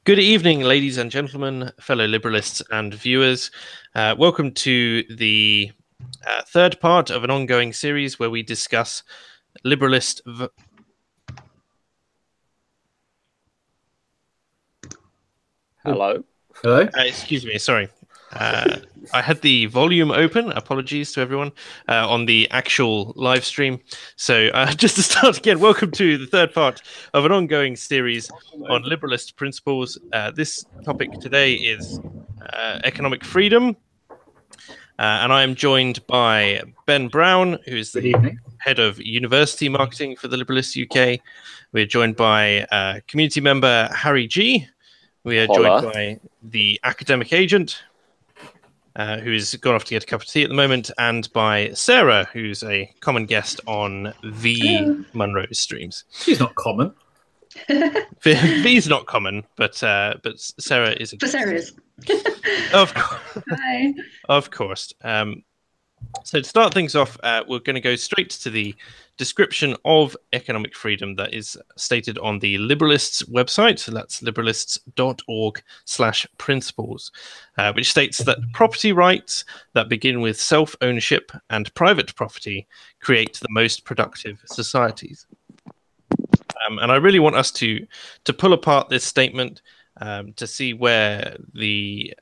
Good evening, ladies and gentlemen, fellow liberalists and viewers. Welcome to the third part of an ongoing series where we discuss liberalist... Hello? Hello? excuse me, sorry. I had the volume open, apologies to everyone, on the actual live stream. So just to start again, welcome to the third part of an ongoing series on liberalist principles. This topic today is economic freedom. And I am joined by Ben Brown, who is the head of university marketing for the Liberalists UK. We're joined by community member Harry G. We are joined by the academic agent, who has gone off to get a cup of tea at the moment, and by Sarah, who's a common guest on Munro's streams. She's not common. V's not common, but Sarah is. But Sarah is. Of course. Hi. Of course. So to start things off, we're going to go straight to the description of economic freedom that is stated on the Liberalists website. So that's liberalists.org/principles, which states that property rights that begin with self-ownership and private property create the most productive societies. And I really want us to pull apart this statement to see where the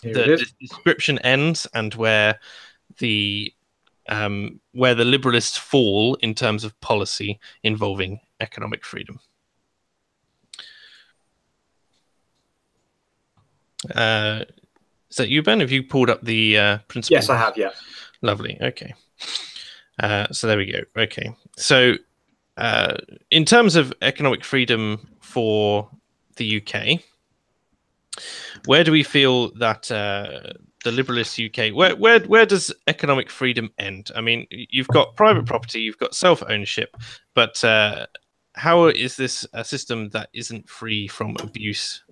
description ends and where the liberalists fall in terms of policy involving economic freedom. Is that you, Ben? Have you pulled up the principle? Yes, I have, yeah. Lovely, okay. So there we go. Okay, so in terms of economic freedom for the UK, where do we feel that the Liberalist UK, where does economic freedom end? I mean, you've got private property, you've got self-ownership, but how is this a system that isn't free from abuse?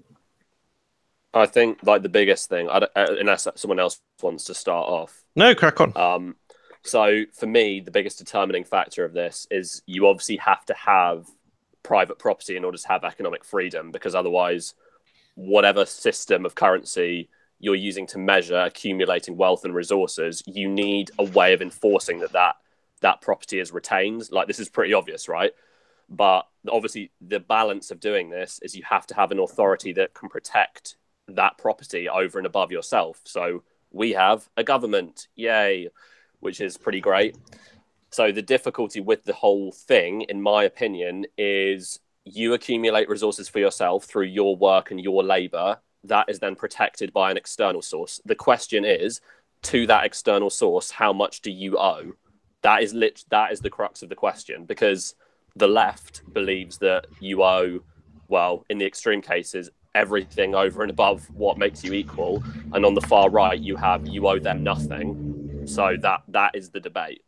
I think like the biggest thing, unless someone else wants to start off. No, crack on. So for me, the biggest determining factor of this is you obviously have to have private property in order to have economic freedom, because otherwise, whatever system of currency you're using to measure accumulating wealth and resources, you need a way of enforcing that property is retained. Like, this is pretty obvious, right? But obviously the balance of doing this is you have to have an authority that can protect that property over and above yourself. So we have a government, yay, which is pretty great. So the difficulty with the whole thing, in my opinion, is you accumulate resources for yourself through your work and your labor. That is then protected by an external source. The question is, to that external source, how much do you owe? That is the crux of the question, because the left believes that you owe, well, in the extreme cases, everything over and above what makes you equal. And on the far right, you owe them nothing. So that is the debate,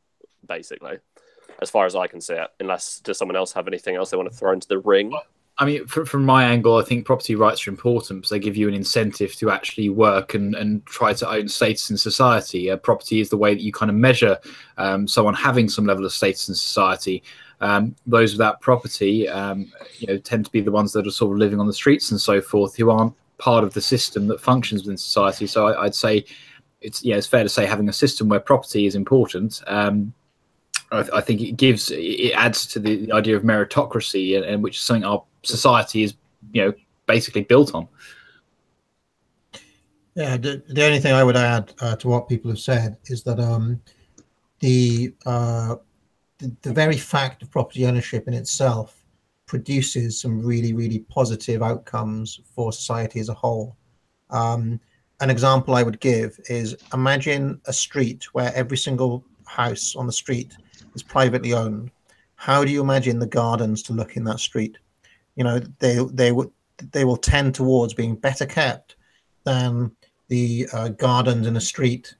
basically, as far as I can see it, unless does someone else have anything else they want to throw into the ring? I mean, from my angle, I think property rights are important because they give you an incentive to actually work and try to own status in society. Property is the way that you kind of measure someone having some level of status in society. Those without property, tend to be the ones that are sort of living on the streets and so forth, who aren't part of the system that functions within society. So I'd say it's fair to say having a system where property is important. I think it adds to the idea of meritocracy, and which is something our society is, basically built on. Yeah, the only thing I would add to what people have said is that the very fact of property ownership in itself produces some really, really positive outcomes for society as a whole. An example I would give is, imagine a street where every single house on the street is privately owned. How do you imagine the gardens to look in that street? They will tend towards being better kept than the gardens in a street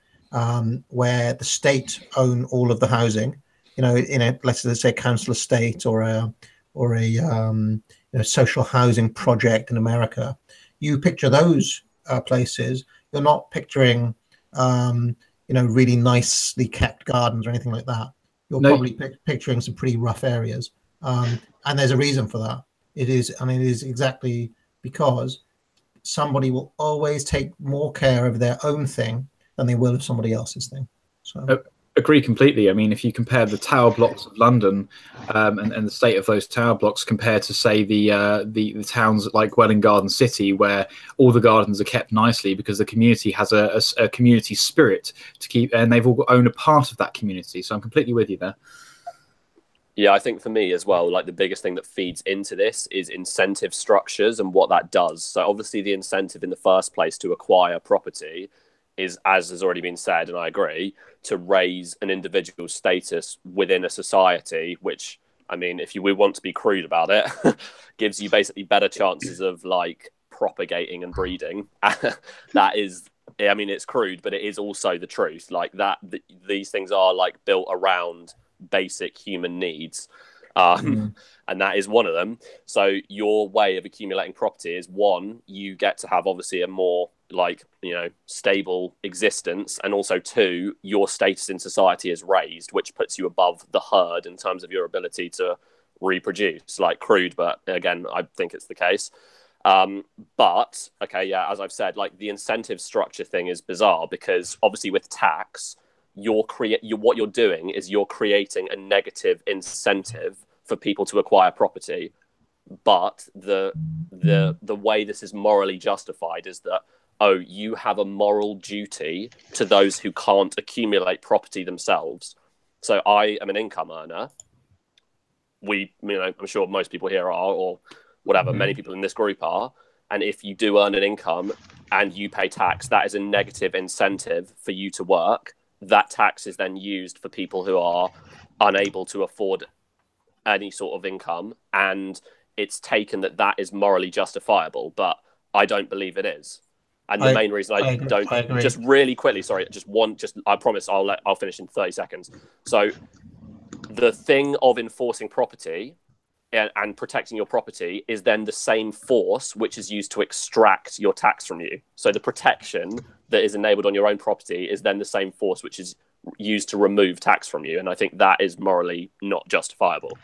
where the state own all of the housing. Let's say council estate or a social housing project in America. You picture those places. You're not picturing really nicely kept gardens or anything like that. You're probably picturing some pretty rough areas, and there's a reason for that. It is exactly because somebody will always take more care of their own thing than they will of somebody else's thing. So. Agree completely. I mean, if you compare the tower blocks of London and the state of those tower blocks compared to, say, the towns like Welwyn Garden City, where all the gardens are kept nicely because the community has a community spirit to keep, and they've all own a part of that community. So I'm completely with you there. Yeah, I think for me as well, like the biggest thing that feeds into this is incentive structures and what that does. So obviously the incentive in the first place to acquire property is, as has already been said, and I agree, to raise an individual's status within a society, which, I mean, if we want to be crude about it, gives you basically better chances of like propagating and breeding. That is, I mean, it's crude, but it is also the truth. Like that, these things are like built around basic human needs. And that is one of them. So your way of accumulating property is, one, you get to have obviously a more like, you know, stable existence, and also two, your status in society is raised, which puts you above the herd in terms of your ability to reproduce. Like crude, but again, I think it's the case. But okay, yeah, as I've said, like the incentive structure thing is bizarre because obviously with tax, what you're doing is you're creating a negative incentive for people to acquire property. But the way this is morally justified is that, oh, you have a moral duty to those who can't accumulate property themselves. So I am an income earner. I'm sure most people here are, or whatever, many people in this group are. And if you do earn an income and you pay tax, that is a negative incentive for you to work. That tax is then used for people who are unable to afford any sort of income, and it's taken that is morally justifiable, but I don't believe it is. And the main reason I don't, just really quickly, sorry, I promise I'll finish in 30 seconds. So the thing of enforcing property and protecting your property is then the same force which is used to extract your tax from you. So the protection that is enabled on your own property is then the same force which is used to remove tax from you. And I think that is morally not justifiable.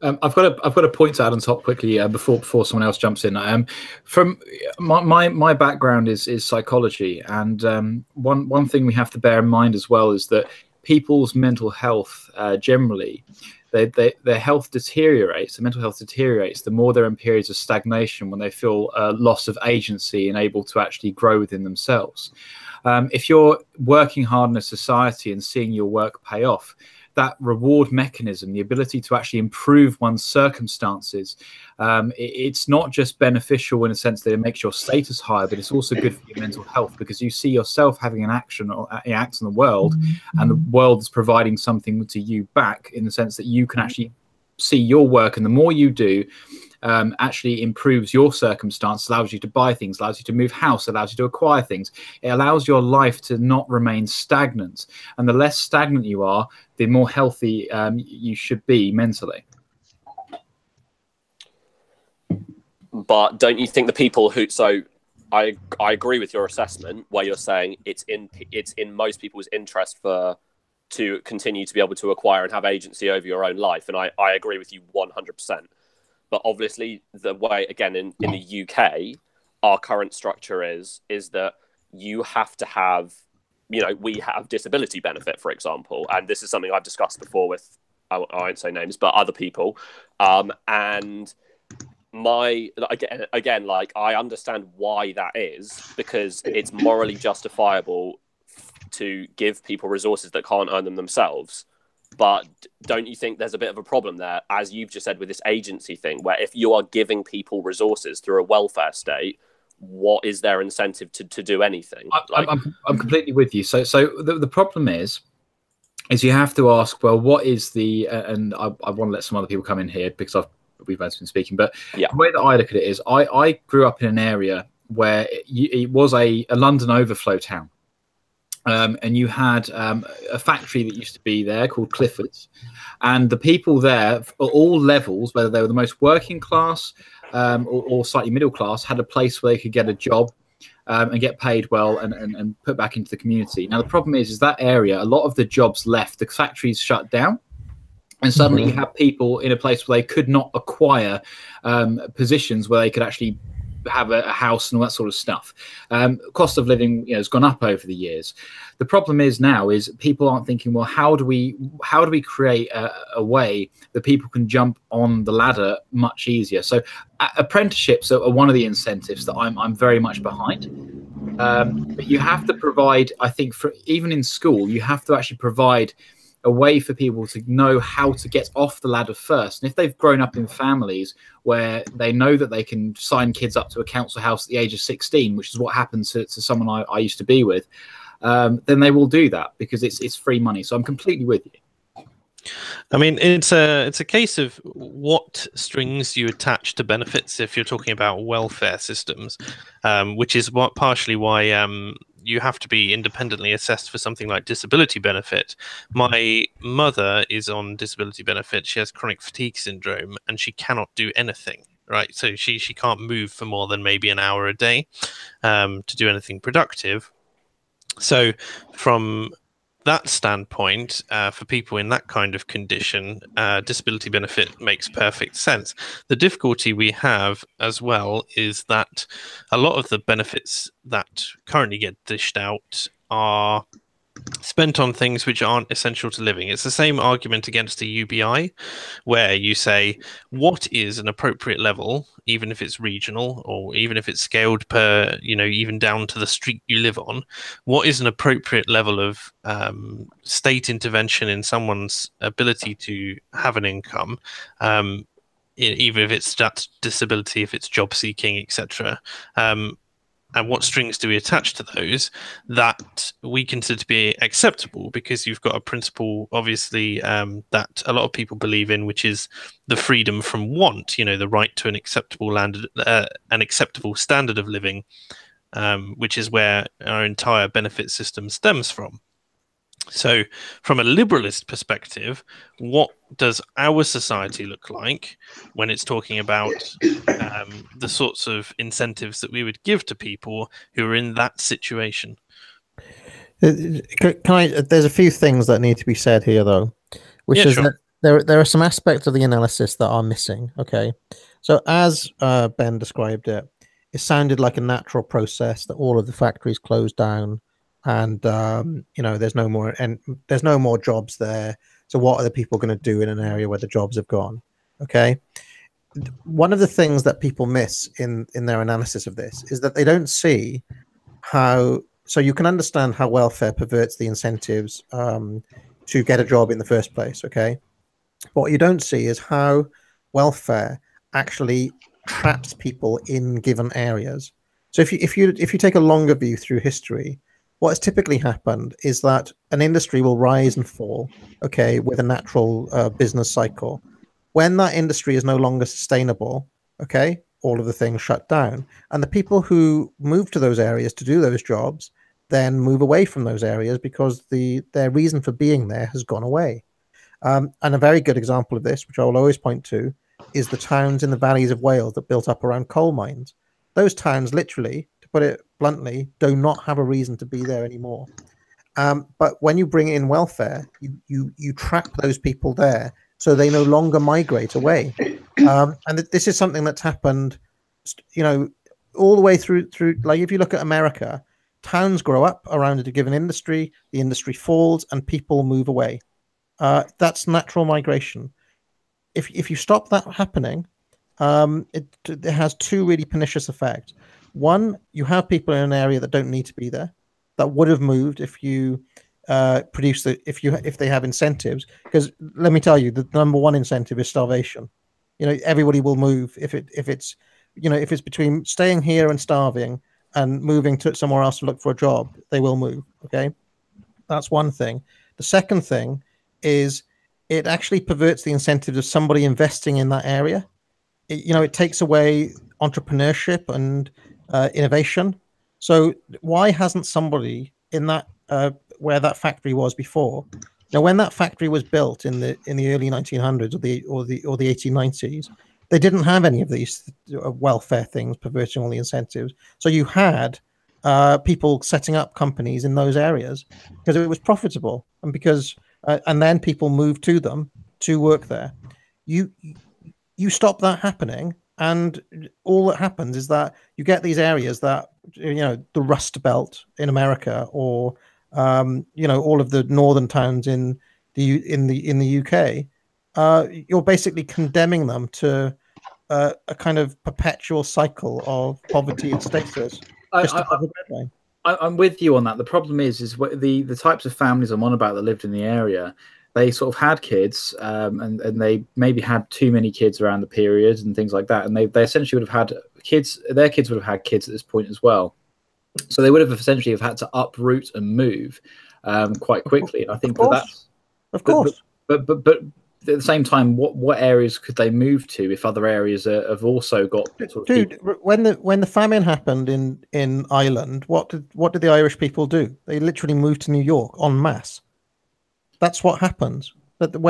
I've got a point to add on top quickly before someone else jumps in. From my background is psychology, and one thing we have to bear in mind as well is that people's mental health generally, their health deteriorates. Their mental health deteriorates the more they're in periods of stagnation, when they feel a loss of agency and able to actually grow within themselves. If you're working hard in a society and seeing your work pay off, that reward mechanism, the ability to actually improve one's circumstances, it's not just beneficial in a sense that it makes your status higher, but it's also good for your mental health, because you see yourself having an action or act in the world, and the world is providing something to you back, in the sense that you can actually see your work, and the more you do, actually improves your circumstance, allows you to buy things, allows you to move house, allows you to acquire things. It allows your life to not remain stagnant. And the less stagnant you are, the more healthy you should be mentally. But don't you think the people who... So I agree with your assessment, where you're saying it's in most people's interest to continue to be able to acquire and have agency over your own life. And I agree with you 100%. But obviously, the way, again, in the UK, our current structure is that you have to have, we have disability benefit, for example. And this is something I've discussed before with, I won't say names, but other people. And again, like, I understand why that is, because it's morally justifiable to give people resources that can't earn them themselves. But don't you think there's a bit of a problem there, as you've just said, with this agency thing, where if you are giving people resources through a welfare state, what is their incentive to do anything? I'm completely with you. So the problem is you have to ask, well, what is the and I want to let some other people come in here, because we've both been speaking, but yeah, the way that I look at it is I grew up in an area where it was a London overflow town. And you had a factory that used to be there called Clifford's, and the people there, at all levels, whether they were the most working class or slightly middle class, had a place where they could get a job and get paid well and put back into the community. Now, the problem is that area, a lot of the jobs left, the factories shut down, And suddenly you have people in a place where they could not acquire positions where they could actually have a house and all that sort of stuff. Cost of living, has gone up over the years. The problem is now is people aren't thinking, well, how do we create a way that people can jump on the ladder much easier? So apprenticeships are one of the incentives that I'm very much behind. But you have to provide, I think, for even in school, you have to actually provide a way for people to know how to get off the ladder first. And if they've grown up in families where they know that they can sign kids up to a council house at the age of 16, which is what happened to someone I used to be with, then they will do that because it's free money. So I'm completely with you. I mean, it's a case of what strings you attach to benefits if you're talking about welfare systems, which is partially why you have to be independently assessed for something like disability benefit. My mother is on disability benefit. She has chronic fatigue syndrome and she cannot do anything. Right, so she can't move for more than maybe an hour a day to do anything productive. So from that standpoint, for people in that kind of condition, disability benefit makes perfect sense. The difficulty we have as well is that a lot of the benefits that currently get dished out are spent on things which aren't essential to living. It's the same argument against the UBI, where you say, what is an appropriate level, even if it's regional or even if it's scaled per, even down to the street you live on, what is an appropriate level of state intervention in someone's ability to have an income, even if it's that disability, if it's job seeking, etc. And what strings do we attach to those that we consider to be acceptable? Because you've got a principle, obviously, that a lot of people believe in, which is the freedom from want. The right to an acceptable standard of living, which is where our entire benefit system stems from. So, from a liberalist perspective, what does our society look like when it's talking about the sorts of incentives that we would give to people who are in that situation? There's a few things that need to be said here, though, which is sure. that there are some aspects of the analysis that are missing. Okay, so as Ben described it, it sounded like a natural process that all of the factories closed down. And there's no more jobs there. So what are the people going to do in an area where the jobs have gone? Okay. One of the things that people miss in their analysis of this is that they don't see how. So you can understand how welfare perverts the incentives to get a job in the first place. Okay. But what you don't see is how welfare actually traps people in given areas. So if you take a longer view through history, what has typically happened is that an industry will rise and fall, okay, with a natural business cycle. When that industry is no longer sustainable, okay, all of the things shut down. And the people who move to those areas to do those jobs then move away from those areas because their reason for being there has gone away. And a very good example of this, which I will always point to, is the towns in the valleys of Wales that built up around coal mines. Those towns literally, put it bluntly, do not have a reason to be there anymore. But when you bring in welfare, you trap those people there, so they no longer migrate away. And this is something that's happened, all the way through. Like if you look at America, towns grow up around a given industry, the industry falls, and people move away. That's natural migration. If you stop that happening, it has two really pernicious effects. One, you have people in an area that don't need to be there, that would have moved if you if they have incentives. Because let me tell you, the number one incentive is starvation. Everybody will move if it's between staying here and starving and moving to somewhere else to look for a job, they will move. Okay, that's one thing. The second thing is it actually perverts the incentives of somebody investing in that area. It takes away entrepreneurship and innovation. So why hasn't somebody in that where that factory was before? Now, when that factory was built in the early 1900s or the 1890s, they didn't have any of these welfare things perverting all the incentives. So you had people setting up companies in those areas because it was profitable, and because and then people moved to them to work there. You stop that happening, and all that happens is that you get these areas that, the Rust Belt in America, or all of the northern towns in the UK. You're basically condemning them to a kind of perpetual cycle of poverty and status. I'm with you on that. The problem is the types of families I'm on about that lived in the area. They sort of had kids, and they maybe had too many kids around the period and things like that. And they essentially would have had kids. Their kids would have had kids at this point as well. So they would have essentially have had to uproot and move quite quickly. And I think that's of course. But at the same time, what areas could they move to if other areas have also got? Dude, when the famine happened in Ireland, what did the Irish people do? They literally moved to New York en masse. That's what happens. But the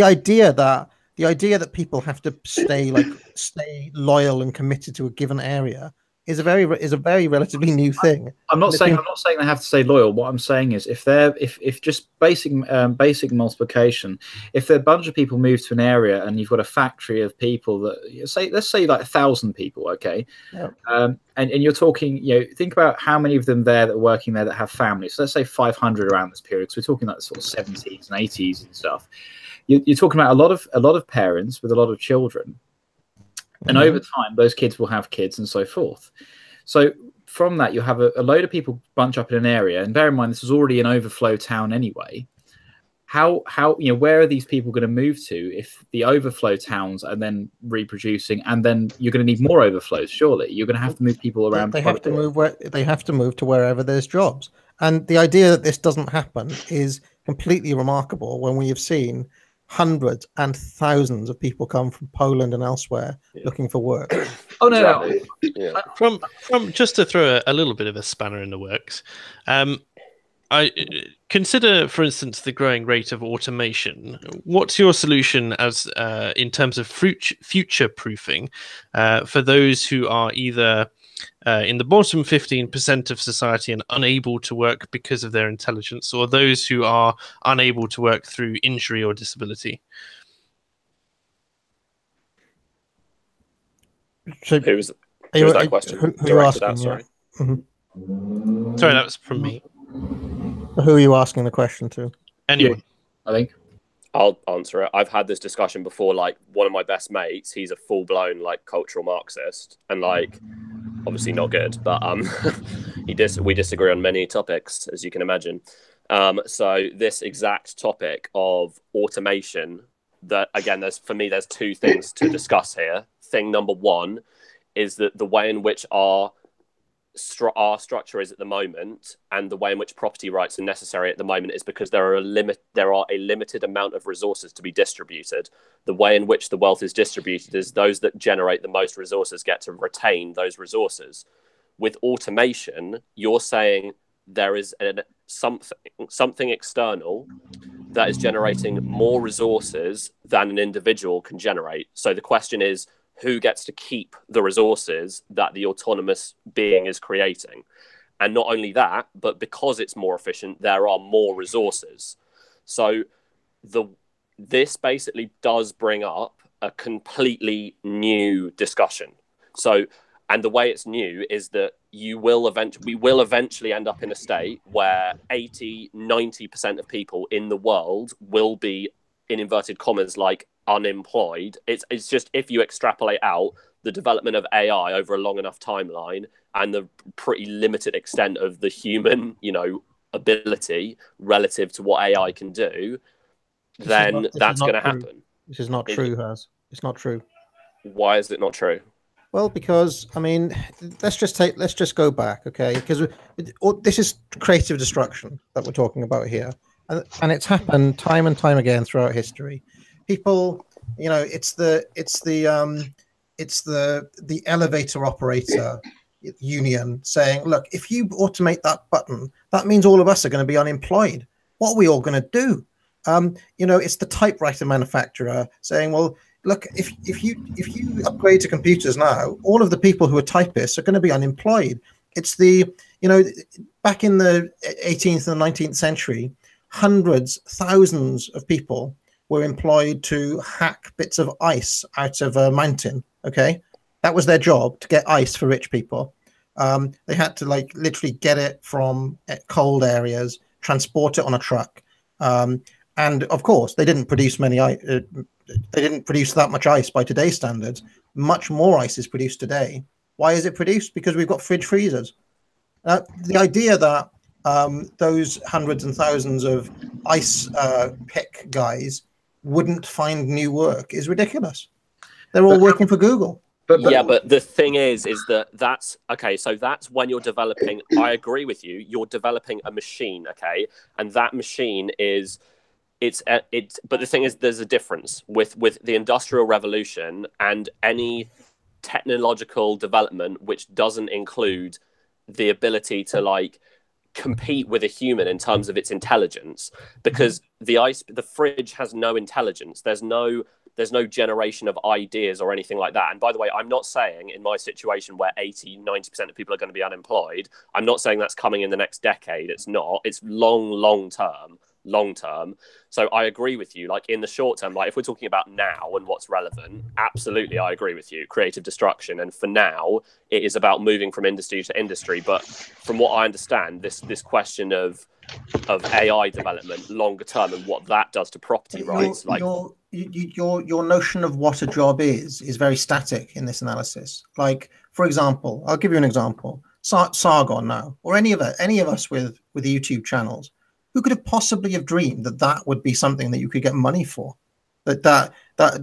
idea that people have to stay loyal and committed to a given area is a very relatively new thing. I'm not saying they have to stay loyal. What I'm saying is if just basic multiplication, if a bunch of people move to an area and you've got a factory of people that let's say like 1,000 people, okay, yeah. And you're talking, think about how many of them there that are working there that have families. So let's say 500 around this period. So we're talking like sort of 70s and 80s and stuff. You're talking about a lot of parents with a lot of children. And over time, those kids will have kids and so forth. So from that, you'll have a load of people bunch up in an area. And bear in mind, this is already an overflow town anyway. How where are these people going to move to if the overflow towns are then reproducing, and then you're going to need more overflows? Surely you're going to have to move people around. They have to move to wherever there's jobs. And the idea that this doesn't happen is completely remarkable when we have seen hundreds and thousands of people come from Poland and elsewhere looking for work. Oh no! Exactly. Yeah. From just to throw a little bit of a spanner in the works, I consider, for instance, the growing rate of automation. What's your solution as in terms of future proofing for those who are either in the bottom 15% of society and unable to work because of their intelligence, or those who are unable to work through injury or disability? So, who was that question? Who are asking? Sorry. Yeah. Mm-hmm. Sorry, that was from me. Who are you asking the question to? Anyone. I think. I'll answer it. I've had this discussion before. Like, one of my best mates, he's a full-blown cultural Marxist, and obviously not good, but we disagree on many topics, as you can imagine. So this exact topic of automation, that again, there's two things to discuss here. Thing number one is that the way in which our structure is at the moment, and the way in which property rights are necessary at the moment, is because there are a limited amount of resources to be distributed. The way in which the wealth is distributed is those that generate the most resources get to retain those resources. With automation, you're saying there is something external that is generating more resources than an individual can generate. So the question is, who gets to keep the resources that the autonomous being is creating? And not only that, but because it's more efficient, there are more resources. So this basically does bring up a completely new discussion. So, and the way it's new is that we will eventually end up in a state where 80-90% of people in the world will be, in inverted commas, unemployed. It's just, if you extrapolate out the development of AI over a long enough timeline and the pretty limited extent of the human, ability relative to what AI can do, then that's going to happen. This is not true, Haz. It's not true. Why is it not true? Well, because let's just go back, okay? Because this is creative destruction that we're talking about here, and it's happened time and time again throughout history. People, it's the elevator operator union saying, look, if you automate that button, that means all of us are going to be unemployed. What are we all going to do? It's the typewriter manufacturer saying, well, look, if you upgrade to computers now, all of the people who are typists are going to be unemployed. It's back in the 18th and 19th century, hundreds, thousands of people were employed to hack bits of ice out of a mountain. Okay, that was their job, to get ice for rich people. They had to like literally get it from cold areas, transport it on a truck, and of course they didn't produce they didn't produce that much ice by today's standards. Much more ice is produced today. Why is it produced? Because we've got fridge freezers. The idea that those hundreds and thousands of ice pick guys wouldn't find new work is ridiculous. They're all working for Google. But the thing is that's okay. So that's when you're developing. I agree with you. You're developing a machine, okay, and that machine is it's. But the thing is, there's a difference with the Industrial Revolution and any technological development which doesn't include the ability to like compete with a human in terms of its intelligence, because the fridge has no intelligence. There's no generation of ideas or anything like that. And by the way, I'm not saying in my situation where 80-90% of people are going to be unemployed, I'm not saying that's coming in the next decade. It's not. It's long term. So I agree with you. Like in the short term, like if we're talking about now and what's relevant, absolutely, I agree with you. Creative destruction. And for now, it is about moving from industry to industry. But from what I understand, this question of AI development longer term and what that does to property rights, like your notion of what a job is very static in this analysis. Like, for example, I'll give you an example. Sargon now, or any of us with YouTube channels. Who could have possibly have dreamed that would be something that you could get money for? That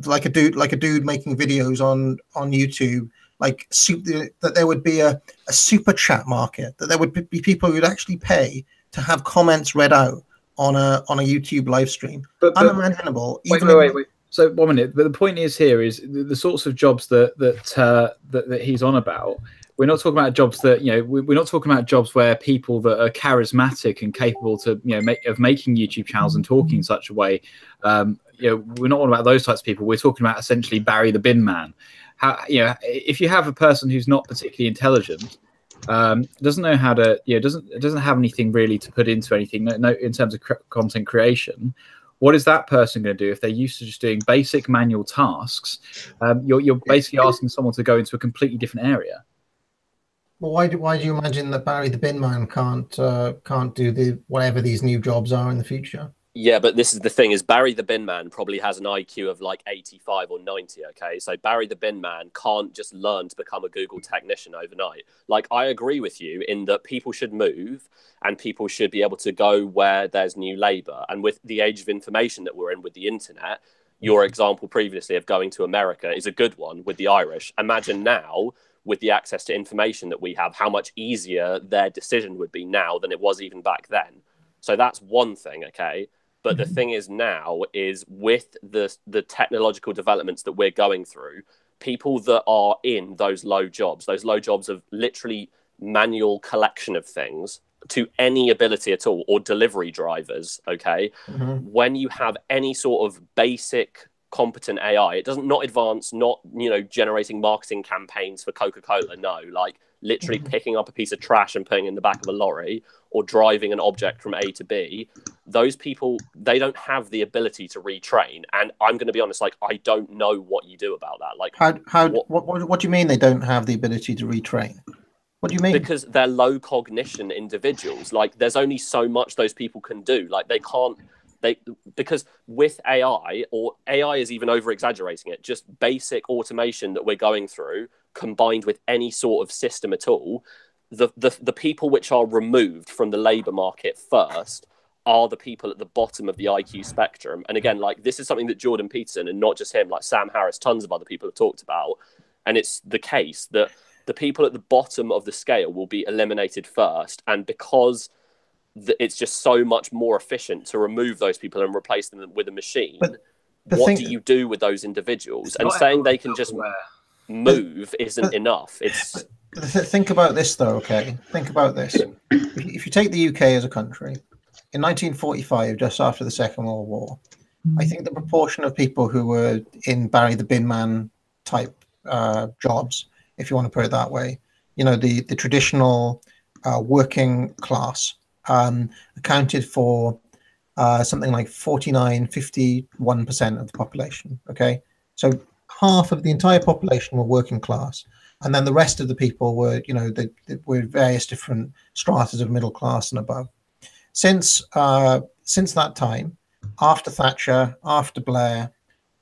like a dude making videos on YouTube, like that there would be a super chat market, that there would be people who would actually pay to have comments read out on a YouTube live stream. But unimaginable. Wait. So 1 minute. But the point is here is the sorts of jobs that he's on about. We're not talking about jobs that, we're not talking about jobs where people that are charismatic and capable to, of making YouTube channels and talking in such a way. We're not talking about those types of people. We're talking about essentially Barry the bin man. If you have a person who's not particularly intelligent, doesn't know how to, doesn't have anything really to put into anything, no, in terms of content creation. What is that person going to do if they're used to just doing basic manual tasks? You're basically asking someone to go into a completely different area. Well, why do you imagine that Barry the bin man can't do whatever these new jobs are in the future? Yeah, but this is the thing: is Barry the bin man probably has an IQ of like 85 or 90. Okay, so Barry the bin man can't just learn to become a Google technician overnight. Like, I agree with you in that people should move and people should be able to go where there's new labor. And with the age of information that we're in with the internet, your example previously of going to America is a good one with the Irish. Imagine now, with the access to information that we have, how much easier their decision would be now than it was even back then. So that's one thing, okay? But the thing is now is with the technological developments that we're going through, people that are in those low jobs of literally manual collection of things to any ability at all, or delivery drivers, okay? When you have any sort of basic competent AI, it doesn't, not advanced, not generating marketing campaigns for Coca-Cola, no, like literally picking up a piece of trash and putting it in the back of a lorry or driving an object from A to B. Those people, they don't have the ability to retrain. And I'm going to be honest, like, I don't know what you do about that. Like, what do you mean they don't have the ability to retrain? What do you mean? Because they're low cognition individuals. Like, there's only so much those people can do. Like, they can't, because with AI, or AI is even over exaggerating it, just basic automation that we're going through combined with any sort of system at all, the people which are removed from the labor market first are the people at the bottom of the IQ spectrum. And again, like, this is something that Jordan Peterson, and not just him, like Sam Harris, tons of other people have talked about. And it's the case that the people at the bottom of the scale will be eliminated first. And because it's just so much more efficient to remove those people and replace them with a machine, what do you do with those individuals? And saying they can just move isn't enough. It's think about this though, okay? Think about this. If you take the UK as a country, in 1945, just after the Second World War, I think the proportion of people who were in Barry the bin man type jobs, if you want to put it that way, the traditional working class, accounted for something like 49, 51% of the population. Okay, so half of the entire population were working class, and then the rest of the people were, they were various different stratas of middle class and above. Since that time, after Thatcher, after Blair,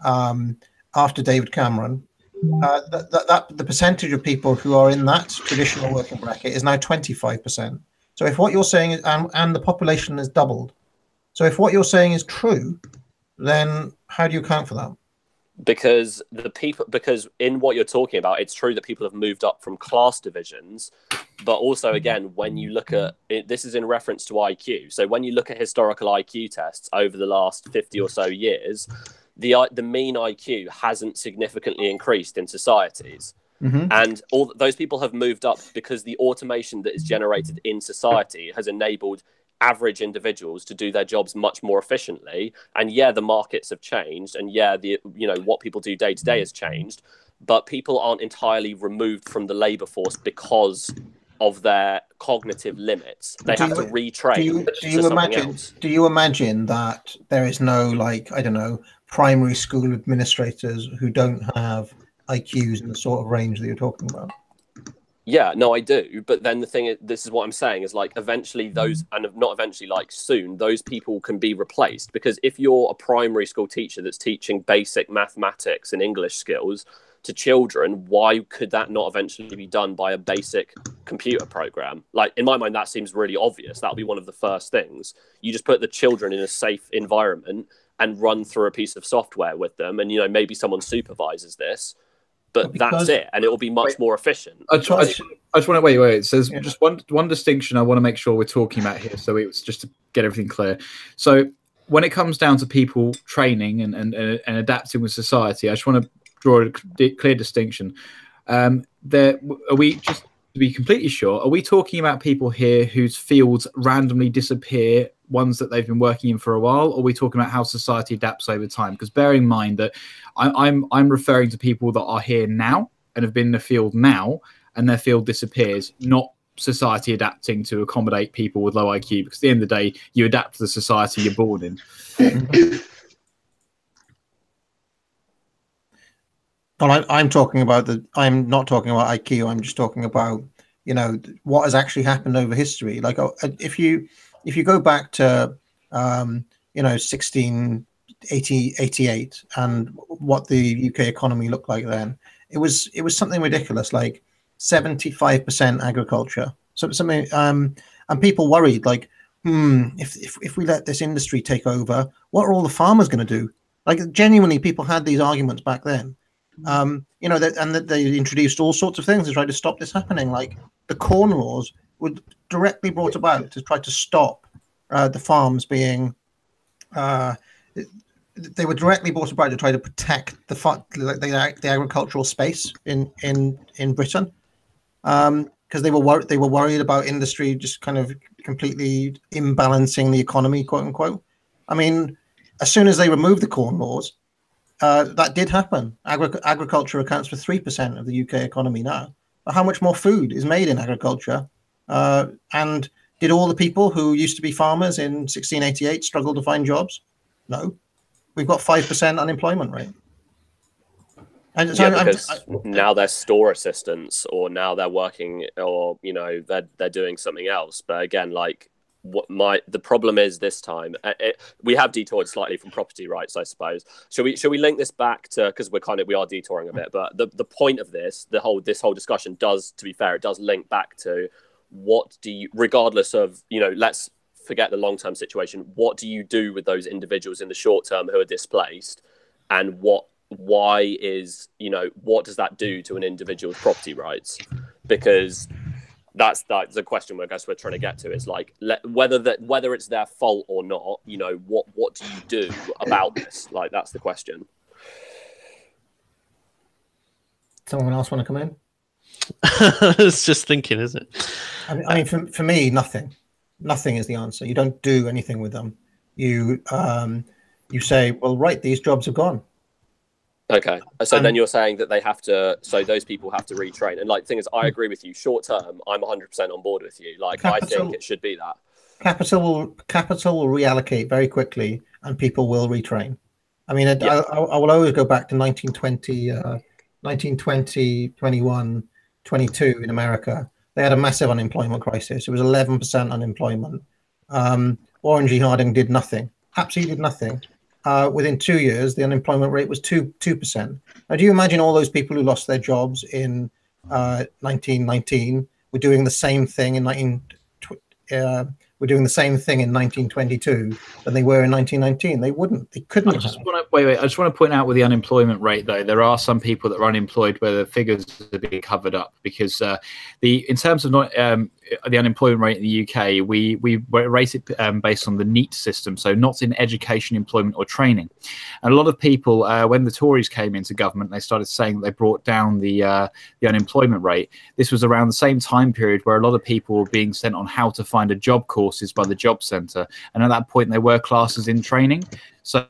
after David Cameron, the percentage of people who are in that traditional working bracket is now 25%. So if what you're saying is, and the population has doubled, so if what you're saying is true, then how do you account for that? Because in what you're talking about, it's true that people have moved up from class divisions, but also, again, when you look at it, this is in reference to IQ. So when you look at historical IQ tests over the last 50 or so years, the mean IQ hasn't significantly increased in societies. Mm-hmm. And all those people have moved up because the automation that is generated in society has enabled average individuals to do their jobs much more efficiently. And yeah, the markets have changed, and yeah, what people do day to day has changed, but people aren't entirely removed from the labor force because of their cognitive limits. They have to retrain to something else. Do you imagine that there is no, like, I don't know, primary school administrators who don't have IQs in the sort of range that you're talking about? Yeah, no, I do. But then the thing is, this is what I'm saying, is like eventually those, and not eventually, like soon, those people can be replaced. Because if you're a primary school teacher that's teaching basic mathematics and English skills to children, why could that not eventually be done by a basic computer program? Like, in my mind, that seems really obvious. That'll be one of the first things. You just put the children in a safe environment and run through a piece of software with them. And, maybe someone supervises this. But that's it, and it will be much more efficient. I just want to wait. So there's just one distinction I want to make sure we're talking about here. So it's just to get everything clear. So when it comes down to people training and adapting with society, I just want to draw a clear distinction. Are we, just to be completely sure, are we talking about people here whose fields randomly disappear, ones that they've been working in for a while, or are we talking about how society adapts over time? Because bear in mind that I'm referring to people that are here now and have been in the field now, and their field disappears, not society adapting to accommodate people with low IQ. Because at the end of the day, you adapt to the society you're born in. Well, I'm talking about I'm not talking about IQ. I'm just talking about, what has actually happened over history. Like, if you go back to 1688 and what the UK economy looked like then, it was something ridiculous, like 75% agriculture. So something, and people worried, like, if we let this industry take over, what are all the farmers going to do? Like, genuinely, people had these arguments back then. And that they introduced all sorts of things to try to stop this happening. Like, the Corn Laws were directly brought about to try to stop the farms being. They were directly brought about to try to protect the agricultural space in Britain, because they were worried about industry just kind of completely imbalancing the economy, quote unquote. I mean, as soon as they removed the Corn Laws, that did happen. Agriculture accounts for 3% of the UK economy now. But how much more food is made in agriculture? And did all the people who used to be farmers in 1688 struggle to find jobs? No. We've got 5% unemployment rate. And so because now they're store assistants, or now they're working, or they're doing something else. But again, like, the problem is this time we have detoured slightly from property rights, I suppose. Should we link this back to, because we are detouring a bit, but the point of this whole discussion does, to be fair, it does link back to what do you, regardless of let's forget the long-term situation, what do you do with those individuals in the short term who are displaced, and what does that do to an individual's property rights? Because that's the question I guess we're trying to get to, is like, whether it's their fault or not, what do you do about this? Like, that's the question. Someone else want to come in? It's just thinking, isn't it? I mean, for me, nothing is the answer. You don't do anything with them. You say, well, right, these jobs are gone. Okay, so then you're saying that those people have to retrain. And like, the thing is, I agree with you. Short term, I'm 100% on board with you. Like, I think it should be that. capital will reallocate very quickly, and people will retrain. I mean, Yeah. I will always go back to 1920, 21, 22 in America. They had a massive unemployment crisis. It was 11% unemployment. Warren G. Harding did nothing, absolutely did nothing. Within 2 years, the unemployment rate was 2%. Now, do you imagine all those people who lost their jobs in 1919 were doing the same thing in 1922 than they were in 1919? They wouldn't. They couldn't. I just want to point out with the unemployment rate, though, there are some people that are unemployed where the figures are being covered up because in terms of the unemployment rate in the UK, we rate it based on the NEET system, so not in education, employment, or training. And a lot of people, when the Tories came into government, they started saying that they brought down the unemployment rate. This was around the same time period where a lot of people were being sent on how to find a job courses by the job centre, and at that point they were classes in training. So